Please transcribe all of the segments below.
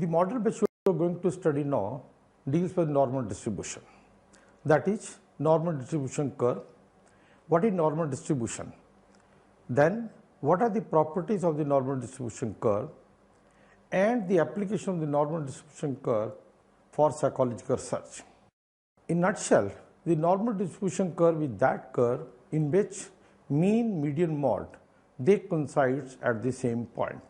The model which we are going to study now deals with normal distribution. That is normal distribution curve. What is normal distribution? Then what are the properties of the normal distribution curve and the application of the normal distribution curve for psychological research. In nutshell, the normal distribution curve is that curve in which mean, median, mode they coincide at the same point.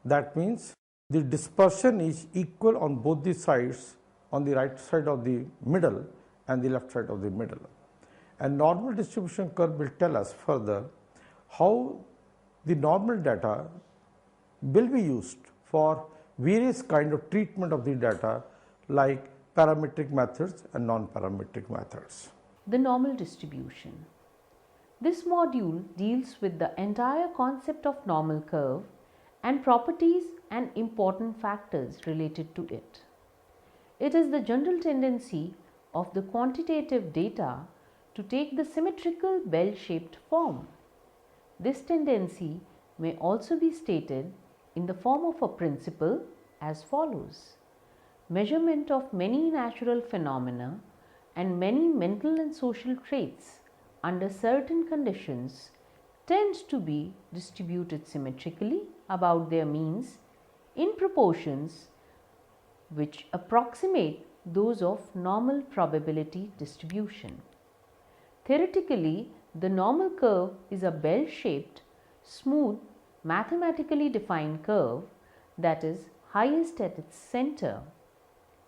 That means the dispersion is equal on both the sides, on the right side of the middle and the left side of the middle. And normal distribution curve will tell us further how the normal data will be used for various kind of treatment of the data like parametric methods and non-parametric methods. The normal distribution. This module deals with the entire concept of normal curve and properties and important factors related to it. It is the general tendency of the quantitative data to take the symmetrical bell-shaped form. This tendency may also be stated in the form of a principle as follows. Measurement of many natural phenomena and many mental and social traits under certain conditions tends to be distributed symmetrically about their means in proportions which approximate those of normal probability distribution. Theoretically, the normal curve is a bell-shaped, smooth, mathematically defined curve that is highest at its center.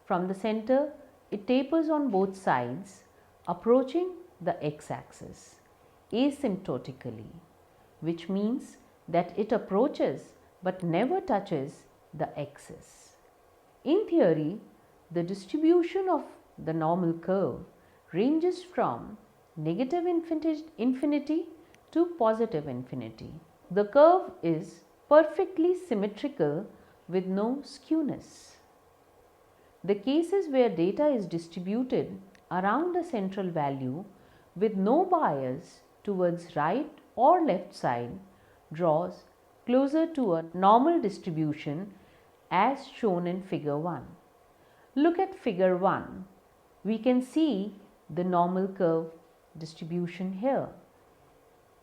From the center, it tapers on both sides, approaching the x-axis asymptotically, which means that it approaches but never touches the axis. In theory, the distribution of the normal curve ranges from negative infinity to positive infinity. The curve is perfectly symmetrical with no skewness. The cases where data is distributed around a central value with no bias towards right or left side draws closer to a normal distribution as shown in figure 1. Look at figure 1. We can see the normal curve distribution here.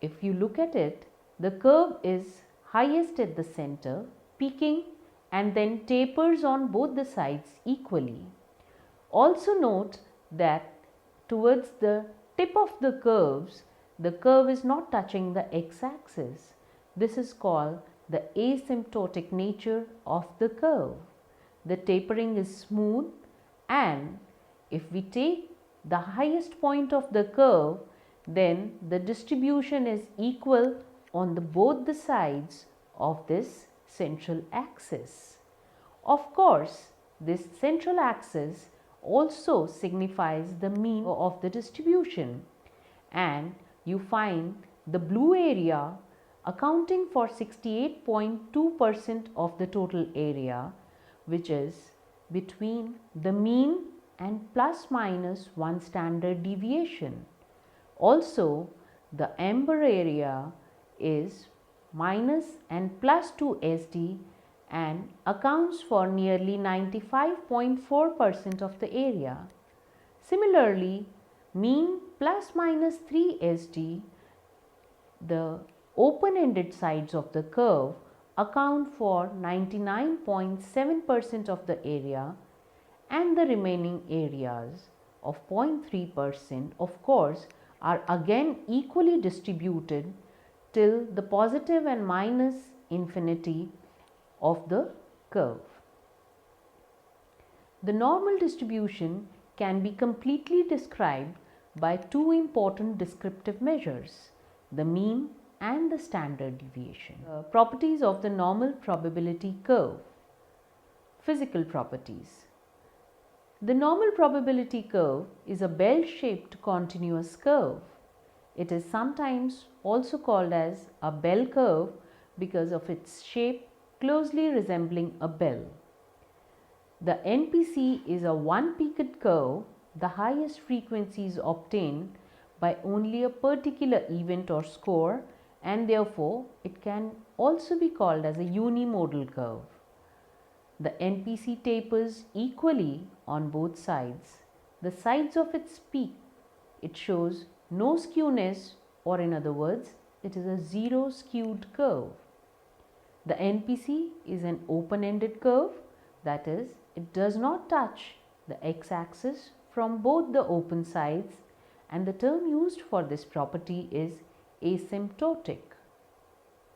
If you look at it, the curve is highest at the center, peaking and then tapers on both the sides equally. Also note that towards the tip of the curve is not touching the x-axis. This is called the asymptotic nature of the curve. The tapering is smooth, and if we take the highest point of the curve, then the distribution is equal on both the sides of this central axis. Of course, this central axis also signifies the mean of the distribution, and you find the blue area accounting for 68.2% of the total area, which is between the mean and plus minus 1 standard deviation. Also, the amber area is minus and plus 2 SD and accounts for nearly 95.4% of the area. Similarly, mean plus minus 3 SD, the open-ended sides of the curve account for 99.7% of the area, and the remaining areas of 0.3% of course are again equally distributed till the positive and minus infinity of the curve. The normal distribution can be completely described by two important descriptive measures, the mean and the standard deviation. Properties of the normal probability curve. Physical properties. The normal probability curve is a bell-shaped continuous curve. It is sometimes also called as a bell curve because of its shape closely resembling a bell. The NPC is a one-peaked curve. The highest frequency is obtained by only a particular event or score, and therefore it can also be called as a unimodal curve. The NPC tapers equally on both sides. The sides of its peak, it shows no skewness, or in other words, it is a zero skewed curve. The NPC is an open-ended curve, that is, it does not touch the x-axis from both the open sides, and the term used for this property is asymptotic.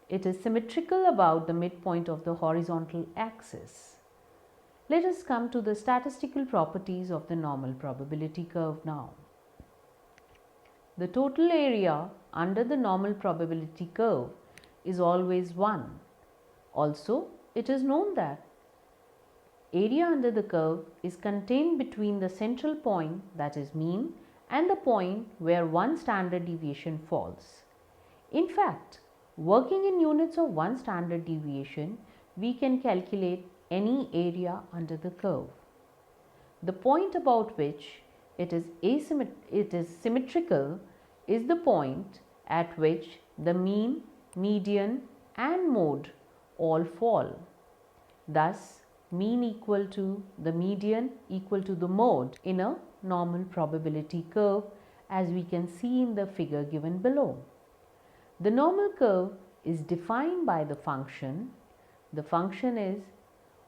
It is symmetrical about the midpoint of the horizontal axis. Let us come to the statistical properties of the normal probability curve now. The total area under the normal probability curve is always 1. Also, it is known that area under the curve is contained between the central point, that is mean, and the point where one standard deviation falls. In fact, working in units of one standard deviation, we can calculate any area under the curve. The point about which it is symmetrical is the point at which the mean, median and mode all fall. Thus, mean equal to the median equal to the mode in a normal probability curve, as we can see in the figure given below. The normal curve is defined by the function. The function is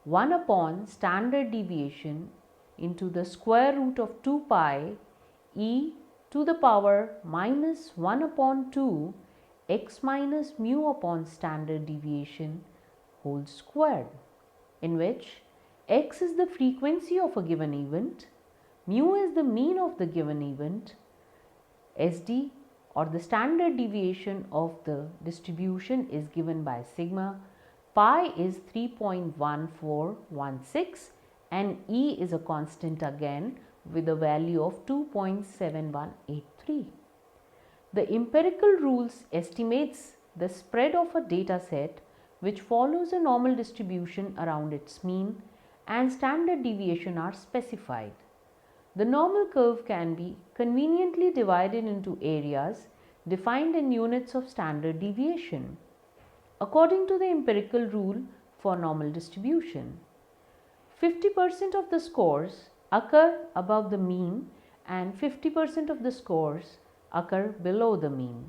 1 upon standard deviation into the square root of 2 pi e to the power minus 1 upon 2 x minus mu upon standard deviation whole squared, in which x is the frequency of a given event, mu is the mean of the given event, SD or the standard deviation of the distribution is given by sigma, pi is 3.1416 and E is a constant again with a value of 2.7183. The empirical rules estimates the spread of a data set which follows a normal distribution around its mean, and standard deviation are specified. The normal curve can be conveniently divided into areas defined in units of standard deviation according to the empirical rule for normal distribution. 50% of the scores occur above the mean and 50% of the scores occur below the mean.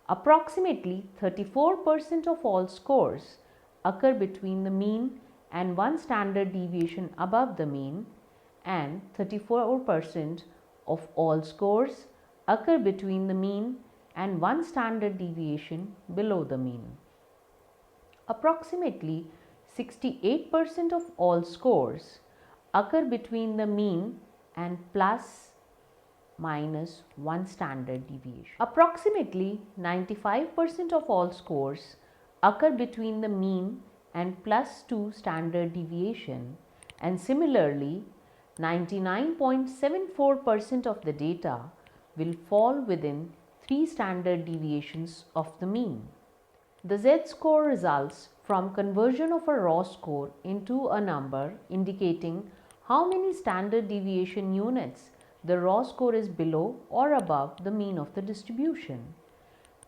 Approximately 34% of all scores occur between the mean and one standard deviation above the mean, and 34% of all scores occur between the mean and one standard deviation below the mean. Approximately 68% of all scores occur between the mean and plus minus one standard deviation. Approximately 95% of all scores occur between the mean and plus 2 standard deviation, and similarly 99.74% of the data will fall within 3 standard deviations of the mean. The z-score results from conversion of a raw score into a number indicating how many standard deviation units the raw score is below or above the mean of the distribution.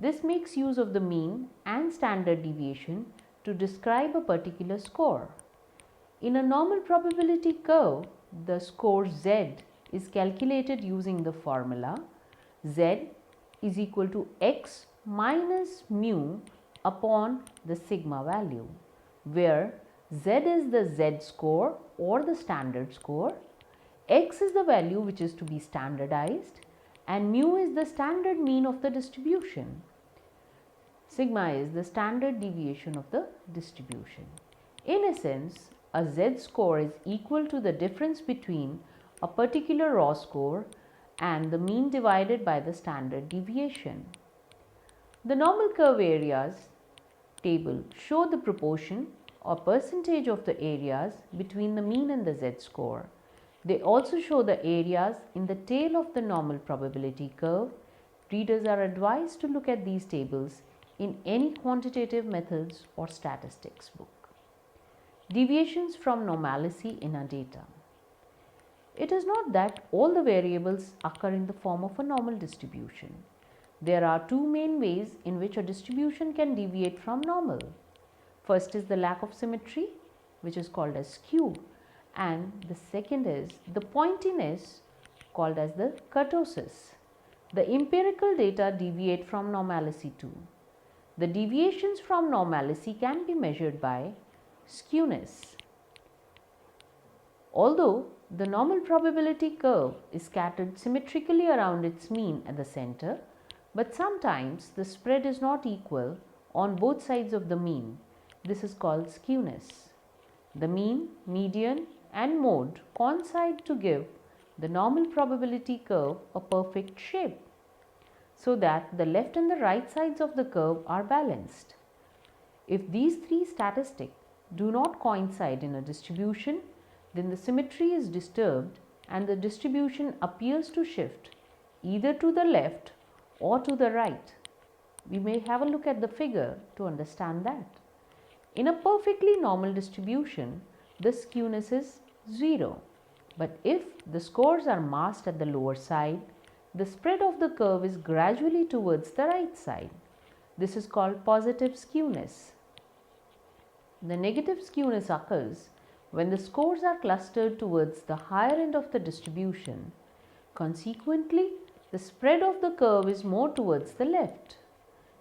This makes use of the mean and standard deviation to describe a particular score. In a normal probability curve, the score z is calculated using the formula z is equal to x minus mu upon the sigma value, where z is the z-score or the standard score, x is the value which is to be standardized, and mu is the standard mean of the distribution. Sigma is the standard deviation of the distribution. In essence, a z-score is equal to the difference between a particular raw score and the mean divided by the standard deviation. The normal curve areas table show the proportion or percentage of the areas between the mean and the z-score. They also show the areas in the tail of the normal probability curve. Readers are advised to look at these tables in any quantitative methods or statistics book. Deviations from normalcy in our data. It is not that all the variables occur in the form of a normal distribution. There are two main ways in which a distribution can deviate from normal. First is the lack of symmetry, which is called as skew, and the second is the pointiness called as the kurtosis. The empirical data deviate from normalcy too. The deviations from normalcy can be measured by skewness. Although the normal probability curve is scattered symmetrically around its mean at the center, but sometimes the spread is not equal on both sides of the mean. This is called skewness. The mean, median and mode coincide to give the normal probability curve a perfect shape, so that the left and the right sides of the curve are balanced. If these three statistics do not coincide in a distribution, then the symmetry is disturbed and the distribution appears to shift either to the left or to the right. We may have a look at the figure to understand that. In a perfectly normal distribution, the skewness is 0. But if the scores are masked at the lower side, the spread of the curve is gradually towards the right side. This is called positive skewness. The negative skewness occurs when the scores are clustered towards the higher end of the distribution. Consequently, the spread of the curve is more towards the left.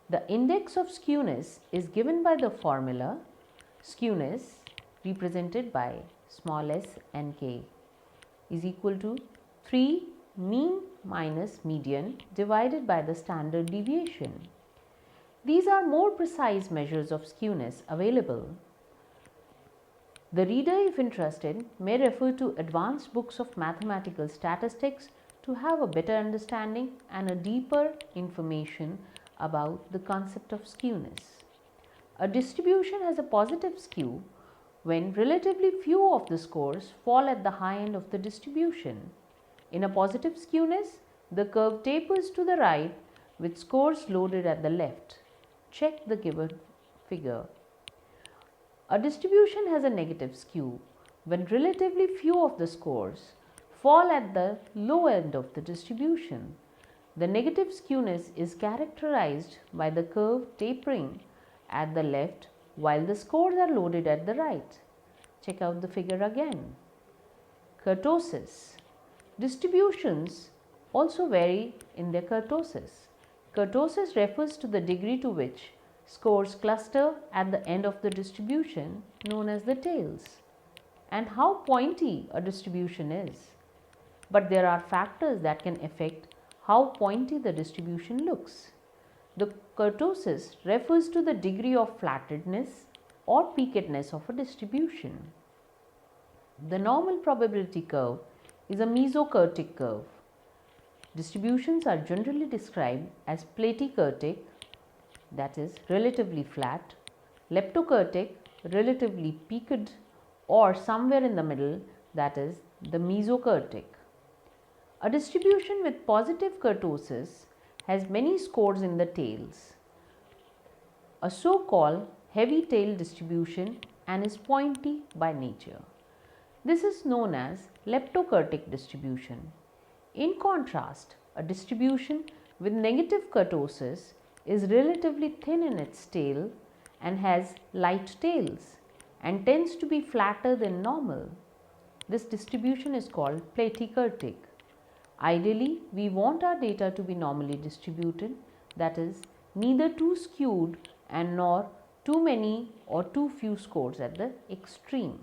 The index of skewness is given by the formula skewness represented by small s and k is equal to 3 mean minus median divided by the standard deviation. These are more precise measures of skewness available. The reader, if interested, may refer to advanced books of mathematical statistics to have a better understanding and a deeper information about the concept of skewness. A distribution has a positive skew when relatively few of the scores fall at the high end of the distribution. In a positive skewness, the curve tapers to the right with scores loaded at the left. Check the given figure. A distribution has a negative skew when relatively few of the scores fall at the low end of the distribution. The negative skewness is characterized by the curve tapering at the left while the scores are loaded at the right. Check out the figure again. Kurtosis. Distributions also vary in their kurtosis. Kurtosis refers to the degree to which scores cluster at the end of the distribution, known as the tails, and how pointy a distribution is. But there are factors that can affect how pointy the distribution looks. The kurtosis refers to the degree of flattedness or peakedness of a distribution. The normal probability curve is a mesokurtic curve. Distributions are generally described as platykurtic, that is relatively flat, leptokurtic, relatively peaked, or somewhere in the middle, that is the mesokurtic. A distribution with positive kurtosis has many scores in the tails, a so-called heavy tail distribution, and is pointy by nature. This is known as leptokurtic distribution. In contrast, a distribution with negative kurtosis is relatively thin in its tail and has light tails and tends to be flatter than normal. This distribution is called platykurtic. Ideally, we want our data to be normally distributed, that is, neither too skewed and nor too many or too few scores at the extreme.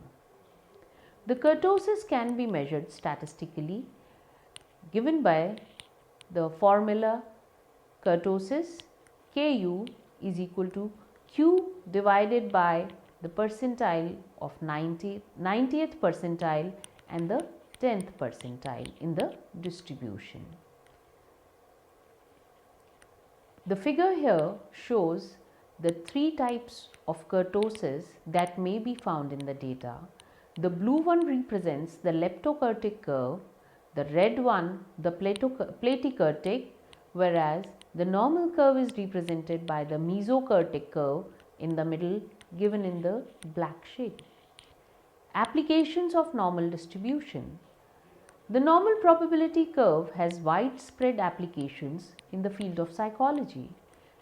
The kurtosis can be measured statistically, given by the formula kurtosis Ku is equal to Q divided by the percentile of 90th percentile and the 10th percentile in the distribution. The figure here shows the three types of kurtosis that may be found in the data. The blue one represents the leptokurtic curve, the red one the platykurtic, whereas the normal curve is represented by the mesokurtic curve in the middle, given in the black shade. Applications of normal distribution. The normal probability curve has widespread applications in the field of psychology.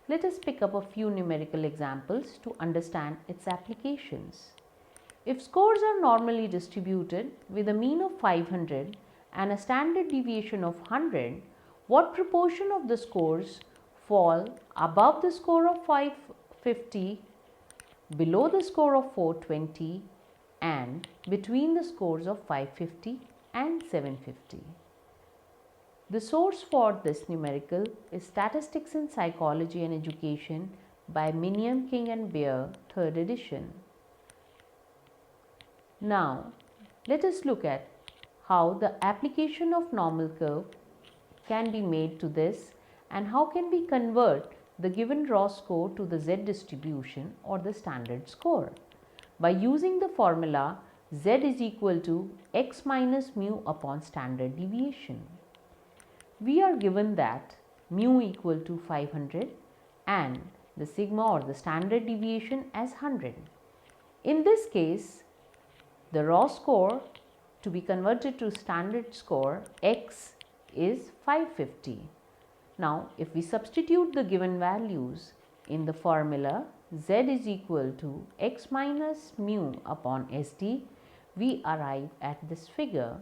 Let us pick up a few numerical examples to understand its applications. If scores are normally distributed with a mean of 500 and a standard deviation of 100, what proportion of the scores fall above the score of 550, below the score of 420 and between the scores of 550 and 750? The source for this numerical is Statistics in Psychology and Education by Miniam, King and Bear, 3rd edition. Now, let us look at how the application of normal curve can be made to this and how can we convert the given raw score to the Z distribution or the standard score. By using the formula Z is equal to x minus mu upon standard deviation. We are given that mu equal to 500 and the sigma or the standard deviation as 100. In this case, the raw score to be converted to standard score x is 550. Now, if we substitute the given values in the formula z is equal to x minus mu upon sd, we arrive at this figure,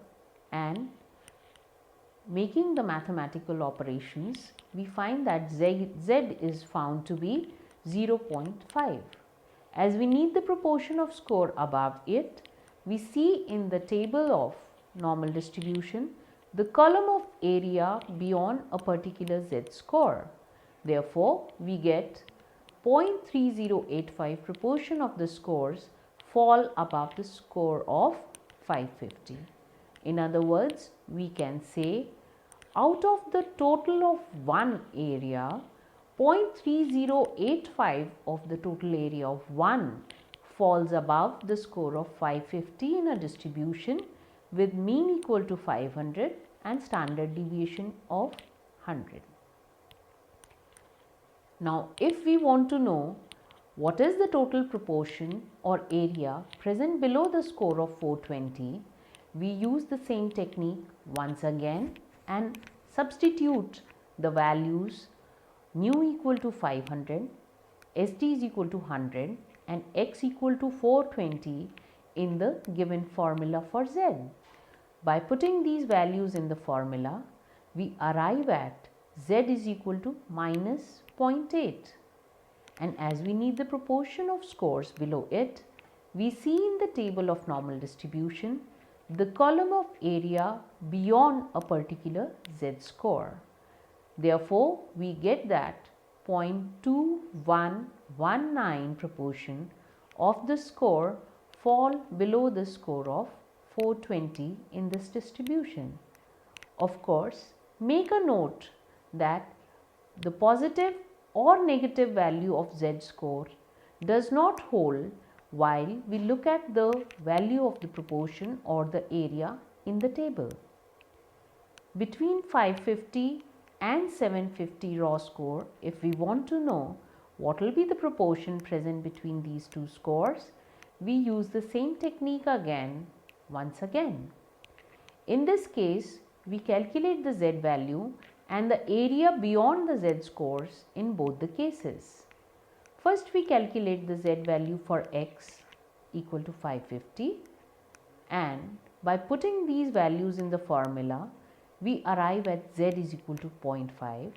and making the mathematical operations, we find that z is found to be 0.5. As we need the proportion of score above it, we see in the table of normal distribution the column of area beyond a particular Z score. Therefore, we get 0.3085 proportion of the scores fall above the score of 550. In other words, we can say out of the total of one area, 0.3085 of the total area of 1 falls above the score of 550 in a distribution with mean equal to 500 and standard deviation of 100. Now, if we want to know what is the total proportion or area present below the score of 420, we use the same technique once again and substitute the values mu equal to 500, SD is equal to 100 and x equal to 420 in the given formula for Z. By putting these values in the formula, we arrive at Z is equal to minus 0.8. And as we need the proportion of scores below it, we see in the table of normal distribution the column of area beyond a particular Z score. Therefore, we get that 0.2119 proportion of the score fall below the score of 420 in this distribution. Of course, make a note that the positive or negative value of Z score does not hold while we look at the value of the proportion or the area in the table. Between 550 and 750 raw score, if we want to know what will be the proportion present between these two scores, we use the same technique once again. In this case, we calculate the Z value and the area beyond the Z scores in both the cases. First, we calculate the Z value for x equal to 550, and by putting these values in the formula, we arrive at Z is equal to 0.5,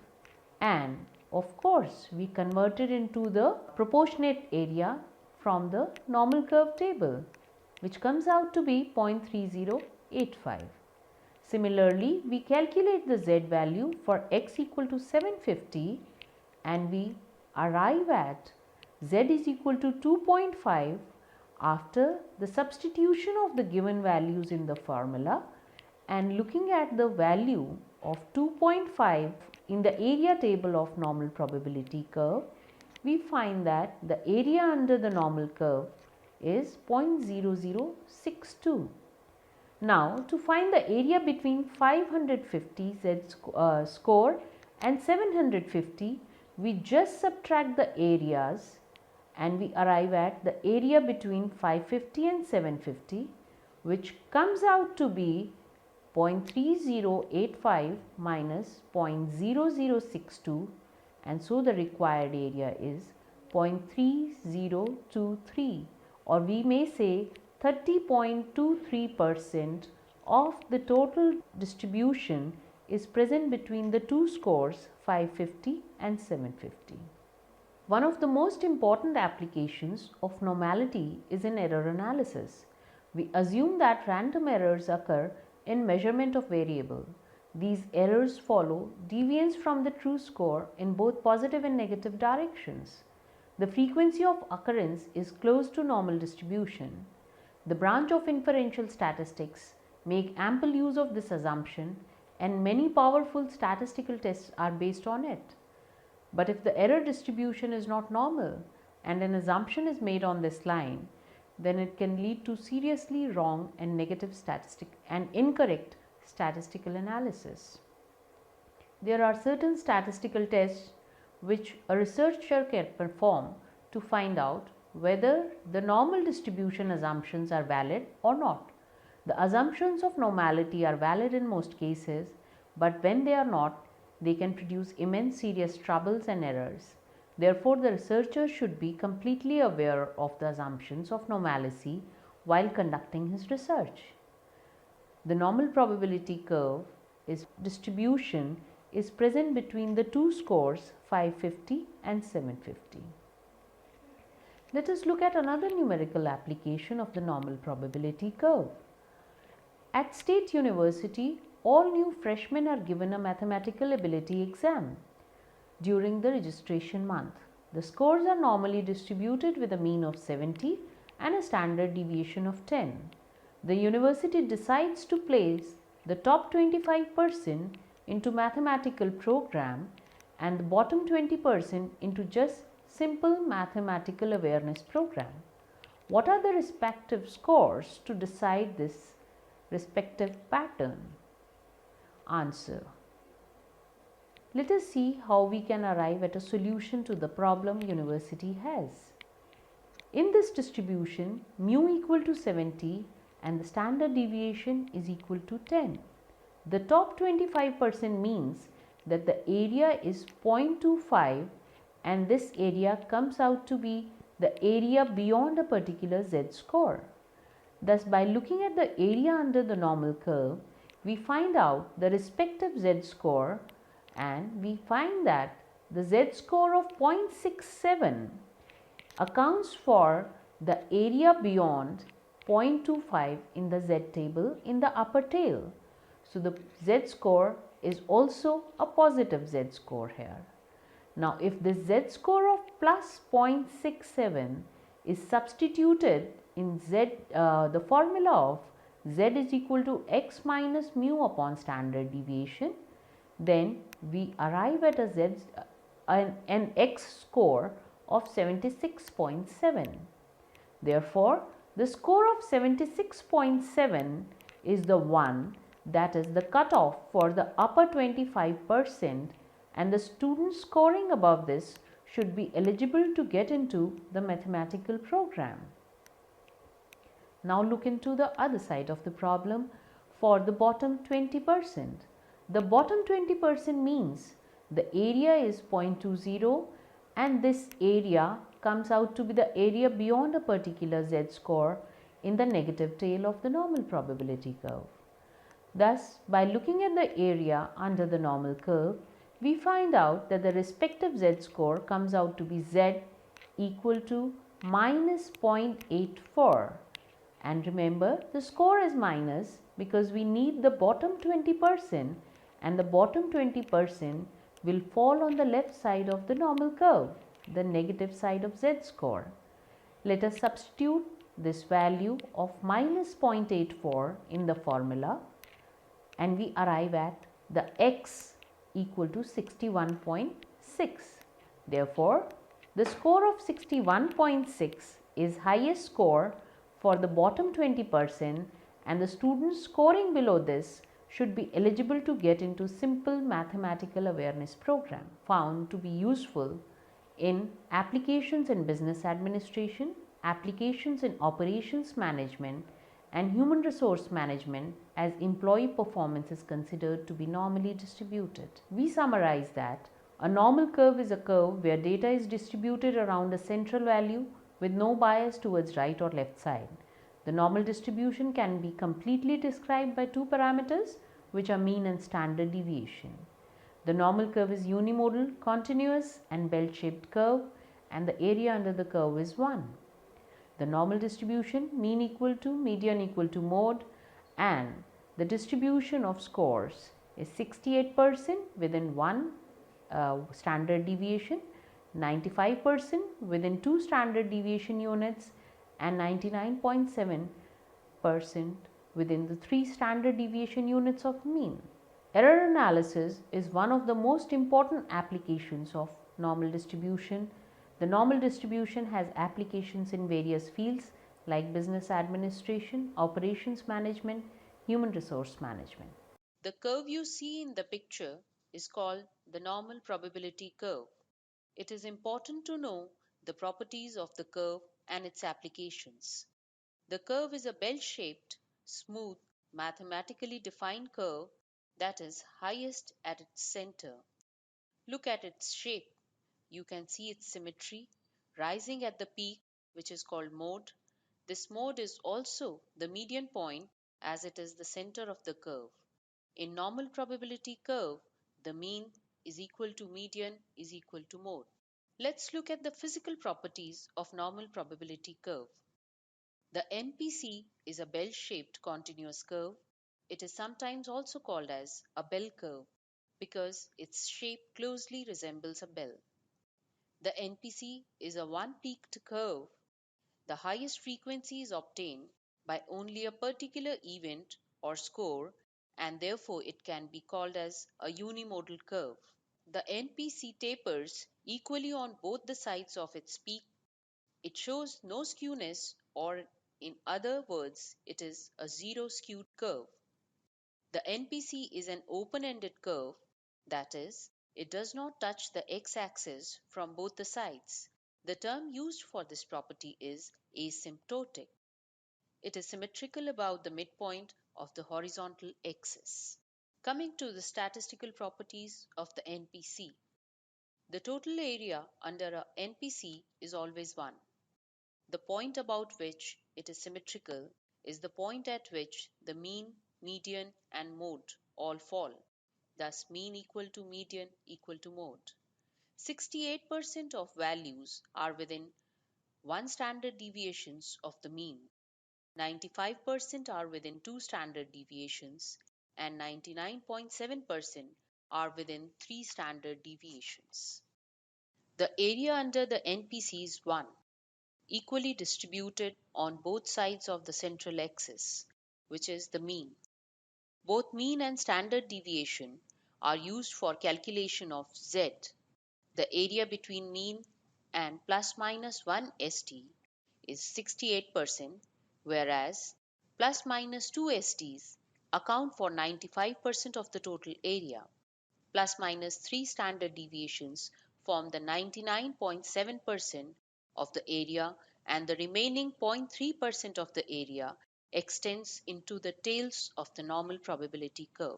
and of course, we convert it into the proportionate area from the normal curve table, which comes out to be 0.3085. Similarly, we calculate the Z value for x equal to 750 and we arrive at Z is equal to 2.5 after the substitution of the given values in the formula, and looking at the value of 2.5 in the area table of normal probability curve, we find that the area under the normal curve is 0.0062. Now, to find the area between 550 Z score and 750, we just subtract the areas and we arrive at the area between 550 and 750, which comes out to be 0.3085 minus 0.0062, and so the required area is 0.3023, or we may say 30.23% of the total distribution is present between the two scores 550 and 750. One of the most important applications of normality is in error analysis. We assume that random errors occur in measurement of variable. These errors follow deviance from the true score in both positive and negative directions. The frequency of occurrence is close to normal distribution. The branch of inferential statistics make ample use of this assumption, and many powerful statistical tests are based on it. But if the error distribution is not normal and an assumption is made on this line, then it can lead to seriously wrong and incorrect statistical analysis. There are certain statistical tests which a researcher can perform to find out whether the normal distribution assumptions are valid or not. The assumptions of normality are valid in most cases, but when they are not, they can produce immense serious troubles and errors. Therefore, the researcher should be completely aware of the assumptions of normalcy while conducting his research. The normal probability curve distribution is present between the two scores 550 and 750. Let us look at another numerical application of the normal probability curve. At State University, all new freshmen are given a mathematical ability exam during the registration month. The scores are normally distributed with a mean of 70 and a standard deviation of 10. The university decides to place the top 25% into mathematical program and the bottom 20% into just simple mathematical awareness program. What are the respective scores to decide this respective pattern? Answer. Let us see how we can arrive at a solution to the problem university has. In this distribution, mu equal to 70 and the standard deviation is equal to 10. The top 25% means that the area is 0.25 and this area comes out to be the area beyond a particular Z score. Thus, by looking at the area under the normal curve, we find out the respective Z score, and we find that the Z score of 0.67 accounts for the area beyond 0.25 in the Z table in the upper tail. So, the Z score is also a positive Z score here. Now, if this Z score of plus 0.67 is substituted in the formula of Z is equal to x minus mu upon standard deviation, then we arrive at an x score of 76.7. Therefore, the score of 76.7 is the one that is the cutoff for the upper 25%, and the students scoring above this should be eligible to get into the mathematical program. Now look into the other side of the problem for the bottom 20%. The bottom 20% means the area is 0.20 and this area comes out to be the area beyond a particular Z score in the negative tail of the normal probability curve. Thus, by looking at the area under the normal curve, we find out that the respective Z score comes out to be Z equal to minus 0.84. And remember, the score is minus because we need the bottom 20%, and the bottom 20% will fall on the left side of the normal curve, the negative side of Z score. Let us substitute this value of minus 0.84 in the formula, and we arrive at the x equal to 61.6. Therefore, the score of 61.6 is highest score for the bottom 20%, and the students scoring below this should be eligible to get into simple mathematical awareness program, found to be useful in applications in business administration, applications in operations management, and human resource management as employee performance is considered to be normally distributed. We summarize that a normal curve is a curve where data is distributed around a central value with no bias towards right or left side. The normal distribution can be completely described by two parameters, which are mean and standard deviation. The normal curve is unimodal, continuous and bell-shaped curve, and the area under the curve is 1. The normal distribution, mean equal to, median equal to mode, and the distribution of scores is 68% within 1 standard deviation, 95% within 2 standard deviation units, and 99.7% within the 3 standard deviation units of mean. Error analysis is one of the most important applications of normal distribution. The normal distribution has applications in various fields like business administration, operations management, human resource management. The curve you see in the picture is called the normal probability curve. It is important to know the properties of the curve and its applications. The curve is a bell-shaped, smooth, mathematically defined curve that is highest at its center. Look at its shape. You can see its symmetry rising at the peak, which is called mode. This mode is also the median point as it is the center of the curve. In normal probability curve, the mean is equal to median is equal to mode. Let's look at the physical properties of normal probability curve. The NPC is a bell-shaped continuous curve. It is sometimes also called as a bell curve because its shape closely resembles a bell. The NPC is a one-peaked curve. The highest frequency is obtained by only a particular event or score, and therefore it can be called as a unimodal curve. The NPC tapers equally on both the sides of its peak. It shows no skewness, or in other words, it is a zero skewed curve. The NPC is an open-ended curve, that is, it does not touch the x-axis from both the sides. The term used for this property is asymptotic. It is symmetrical about the midpoint of the horizontal axis. Coming to the statistical properties of the NPC. The total area under a NPC is always 1. The point about which it is symmetrical is the point at which the mean, median, and mode all fall. Thus, mean equal to median equal to mode. 68% of values are within 1 standard deviations of the mean. 95% are within 2 standard deviations, and 99.7% are within 3 standard deviations. The area under the NPC is 1, equally distributed on both sides of the central axis, which is the mean. Both mean and standard deviation are used for calculation of Z. The area between mean and plus minus 1 st is 68%, whereas plus minus 2 st's account for 95% of the total area. Plus minus 3 standard deviations form the 99.7% of the area, and the remaining 0.3% of the area extends into the tails of the normal probability curve.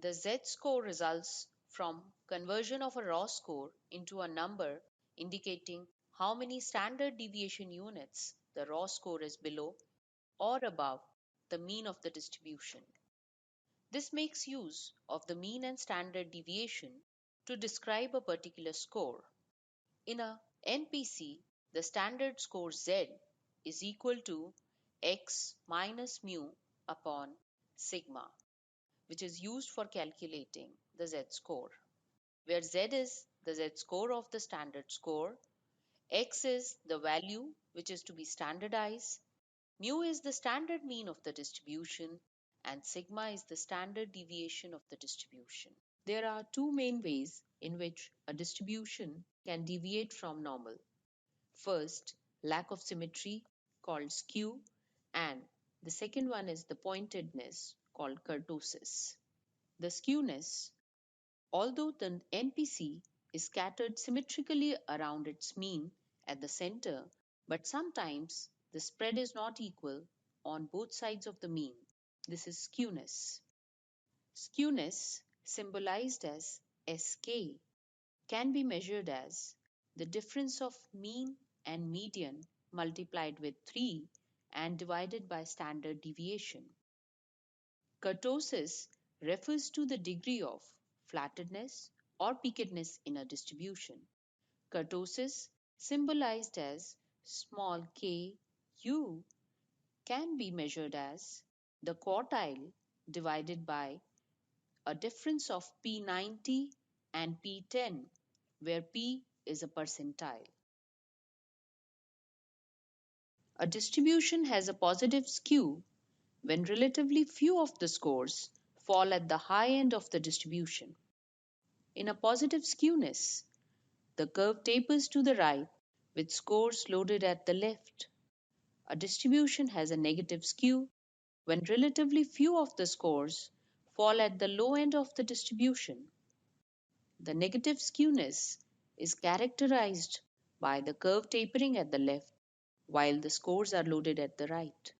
The z-score results from conversion of a raw score into a number indicating how many standard deviation units the raw score is below or above the mean of the distribution. This makes use of the mean and standard deviation to describe a particular score. In a NPC, the standard score Z is equal to x minus mu upon sigma, which is used for calculating the z-score, where z is the z-score of the standard score, x is the value which is to be standardized, mu is the standard mean of the distribution, and sigma is the standard deviation of the distribution. There are two main ways in which a distribution can deviate from normal. First, lack of symmetry called skew, and the second one is the pointedness called kurtosis. The skewness, although the NPC is scattered symmetrically around its mean at the center, but sometimes the spread is not equal on both sides of the mean. This is skewness. Skewness, symbolized as Sk, can be measured as the difference of mean and median multiplied with 3 and divided by standard deviation. Kurtosis refers to the degree of flattedness or peakedness in a distribution. Kurtosis, symbolized as small k u, can be measured as the quartile divided by a difference of P90 and P10, where P is a percentile. A distribution has a positive skew when relatively few of the scores fall at the high end of the distribution. In a positive skewness, the curve tapers to the right with scores loaded at the left. A distribution has a negative skew when relatively few of the scores fall at the low end of the distribution. The negative skewness is characterized by the curve tapering at the left while the scores are loaded at the right.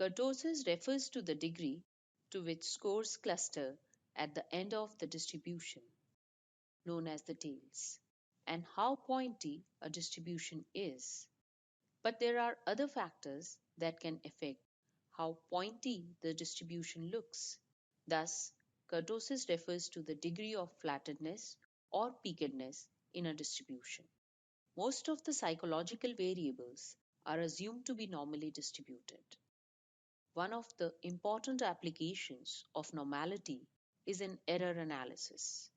Kurtosis refers to the degree to which scores cluster at the end of the distribution, known as the tails, and how pointy a distribution is. But there are other factors that can affect how pointy the distribution looks. Thus, kurtosis refers to the degree of flattedness or peakedness in a distribution. Most of the psychological variables are assumed to be normally distributed. One of the important applications of normality is in error analysis.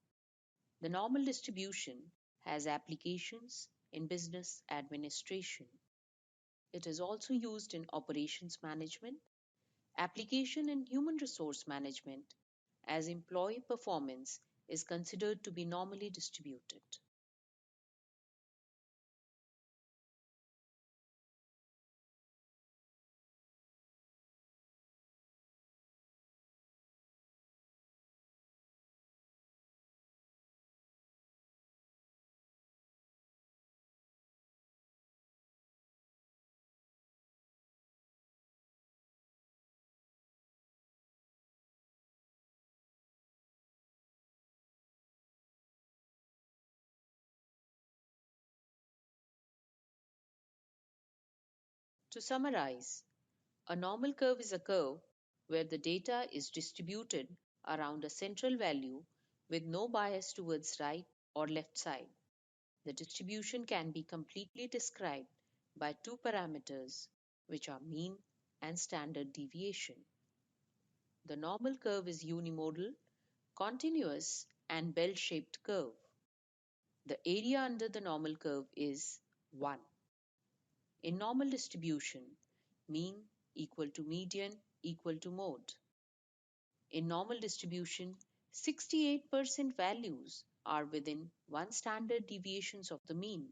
The normal distribution has applications in business administration. It is also used in operations management, application in human resource management, as employee performance is considered to be normally distributed. To summarize, a normal curve is a curve where the data is distributed around a central value with no bias towards right or left side. The distribution can be completely described by two parameters, which are mean and standard deviation. The normal curve is unimodal, continuous, and bell-shaped curve. The area under the normal curve is 1. In normal distribution, mean equal to median equal to mode. In normal distribution, 68% values are within 1 standard deviations of the mean.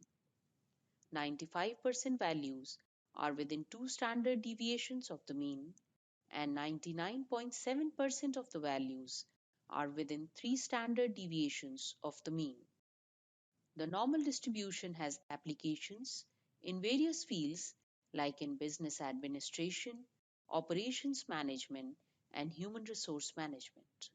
95% values are within 2 standard deviations of the mean, and 99.7% of the values are within 3 standard deviations of the mean. The normal distribution has applications in various fields like in business administration, operations management, and human resource management.